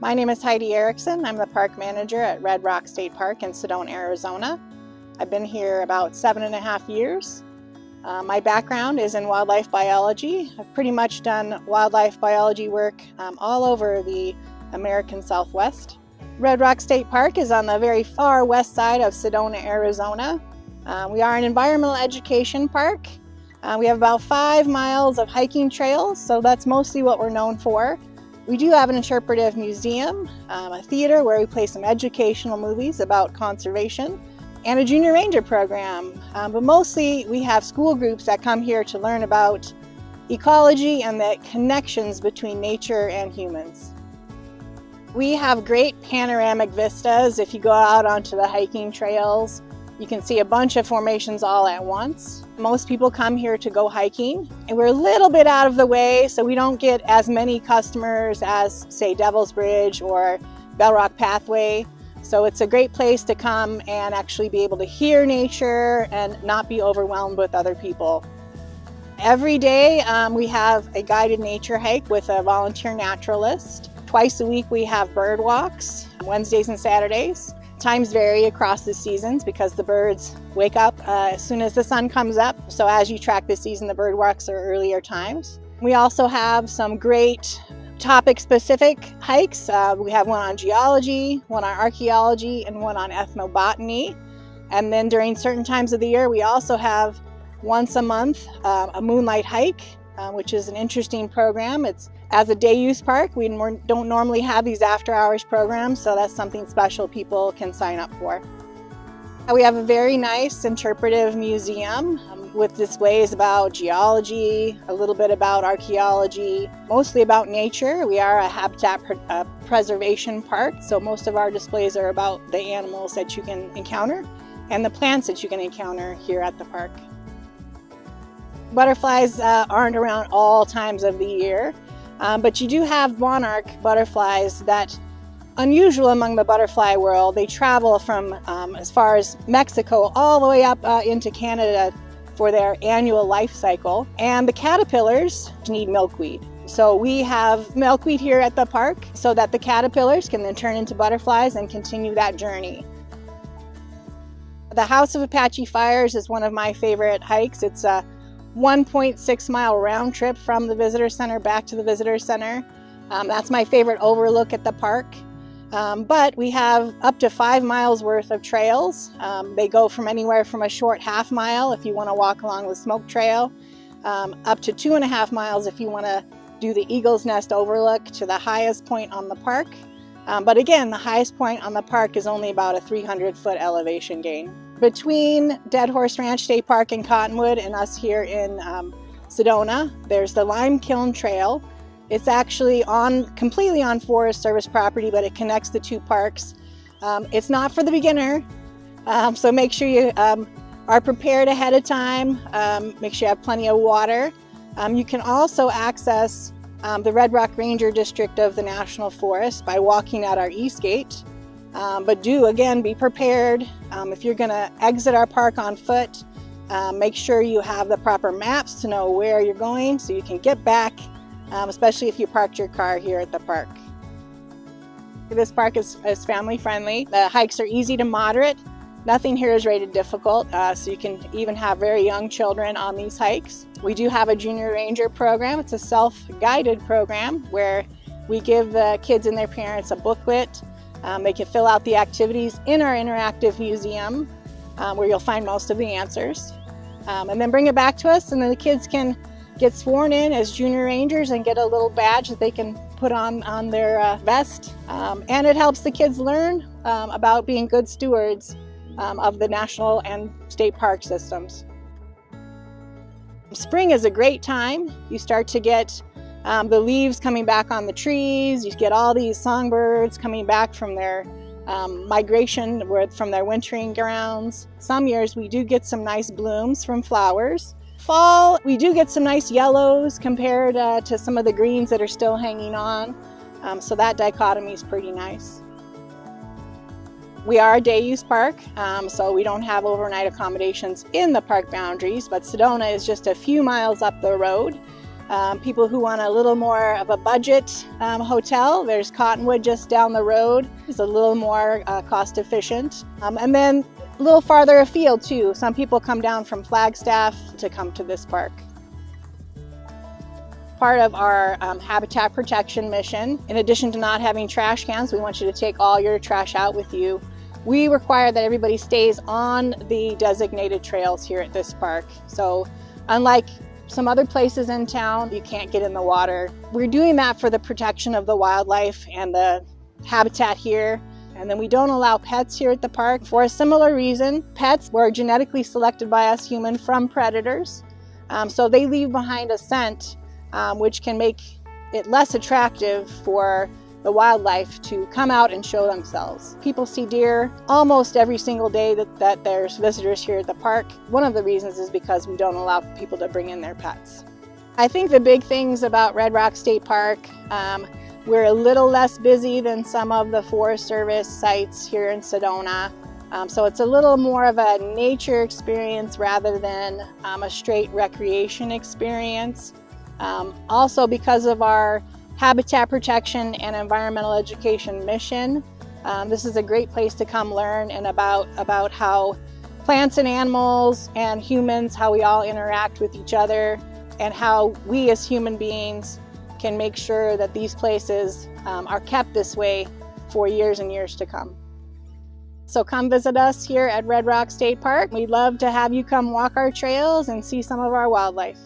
My name is Heidi Erickson. I'm the park manager at Red Rock State Park in Sedona, Arizona. I've been here about 7.5 years. My background is in wildlife biology. I've pretty much done wildlife biology work all over the American Southwest. Red Rock State Park is on the very far west side of Sedona, Arizona. We are an environmental education park. We have about 5 miles of hiking trails, so that's mostly what we're known for. We do have an interpretive museum, a theater where we play some educational movies about conservation, and a junior ranger program. But mostly we have school groups that come here to learn about ecology and the connections between nature and humans. We have great panoramic vistas. If you go out onto the hiking trails, you can see a bunch of formations all at once. Most people come here to go hiking, and we're a little bit out of the way, so we don't get as many customers as, say, Devil's Bridge or Bell Rock Pathway. So it's a great place to come and actually be able to hear nature and not be overwhelmed with other people. Every day we have a guided nature hike with a volunteer naturalist. Twice a week we have bird walks, Wednesdays and Saturdays. Times vary across the seasons because the birds wake up as soon as the sun comes up. So as you track the season, the bird walks are earlier times. We also have some great topic-specific hikes. We have one on geology, one on archaeology, and one on ethnobotany. And then during certain times of the year, we also have once a month a moonlight hike, which is an interesting program. As a day use park, we don't normally have these after hours programs, so that's something special people can sign up for. We have a very nice interpretive museum with displays about geology, a little bit about archaeology, mostly about nature. We are a habitat preservation park, so most of our displays are about the animals that you can encounter and the plants that you can encounter here at the park. Butterflies aren't around all times of the year. But you do have monarch butterflies that, unusual among the butterfly world, they travel from as far as Mexico all the way up into Canada for their annual life cycle. And the caterpillars need milkweed. So we have milkweed here at the park so that the caterpillars can then turn into butterflies and continue that journey. The House of Apache Fires is one of my favorite hikes. It's a 1.6 mile round trip from the visitor center back to the visitor center. That's my favorite overlook at the park. But we have up to 5 miles worth of trails. They go from anywhere from a short half mile if you want to walk along the smoke trail, up to 2.5 miles if you want to do the Eagle's Nest overlook to the highest point on the park. But again, the highest point on the park is only about a 300-foot elevation gain. Between Dead Horse Ranch State Park in Cottonwood and us here in Sedona, there's the Lime Kiln Trail. It's actually completely on Forest Service property, but it connects the two parks. It's not for the beginner, so make sure you are prepared ahead of time. Make sure you have plenty of water. You can also access the Red Rock Ranger District of the National Forest by walking at our east gate. But do, again, be prepared. If you're going to exit our park on foot, make sure you have the proper maps to know where you're going so you can get back, especially if you parked your car here at the park. This park is family friendly. The hikes are easy to moderate. Nothing here is rated difficult, so you can even have very young children on these hikes. We do have a junior ranger program. It's a self-guided program where we give the kids and their parents a booklet. They can fill out the activities in our interactive museum where you'll find most of the answers. And then bring it back to us, and then the kids can get sworn in as junior rangers and get a little badge that they can put on their vest. And it helps the kids learn about being good stewards of the national and state park systems. Spring is a great time. You start to get the leaves coming back on the trees. You get all these songbirds coming back from their migration from their wintering grounds. Some years we do get some nice blooms from flowers. Fall, we do get some nice yellows compared to some of the greens that are still hanging on. So that dichotomy is pretty nice. We are a day-use park, so we don't have overnight accommodations in the park boundaries, but Sedona is just a few miles up the road. People who want a little more of a budget hotel, there's Cottonwood just down the road. It's a little more cost efficient. And then a little farther afield too. Some people come down from Flagstaff to come to this park. Part of our habitat protection mission, in addition to not having trash cans, we want you to take all your trash out with you. We require that everybody stays on the designated trails here at this park. So unlike some other places in town, you can't get in the water. We're doing that for the protection of the wildlife and the habitat here. And then we don't allow pets here at the park for a similar reason. Pets were genetically selected by us humans from predators. So they leave behind a scent which can make it less attractive for the wildlife to come out and show themselves. People see deer almost every single day that there's visitors here at the park. One of the reasons is because we don't allow people to bring in their pets. I think the big things about Red Rock State Park, we're a little less busy than some of the Forest Service sites here in Sedona. So it's a little more of a nature experience rather than a straight recreation experience. Also, because of our habitat protection and environmental education mission, this is a great place to come learn and about how plants and animals and humans, how we all interact with each other, and how we as human beings can make sure that these places are kept this way for years and years to come. So come visit us here at Red Rock State Park. We'd love to have you come walk our trails and see some of our wildlife.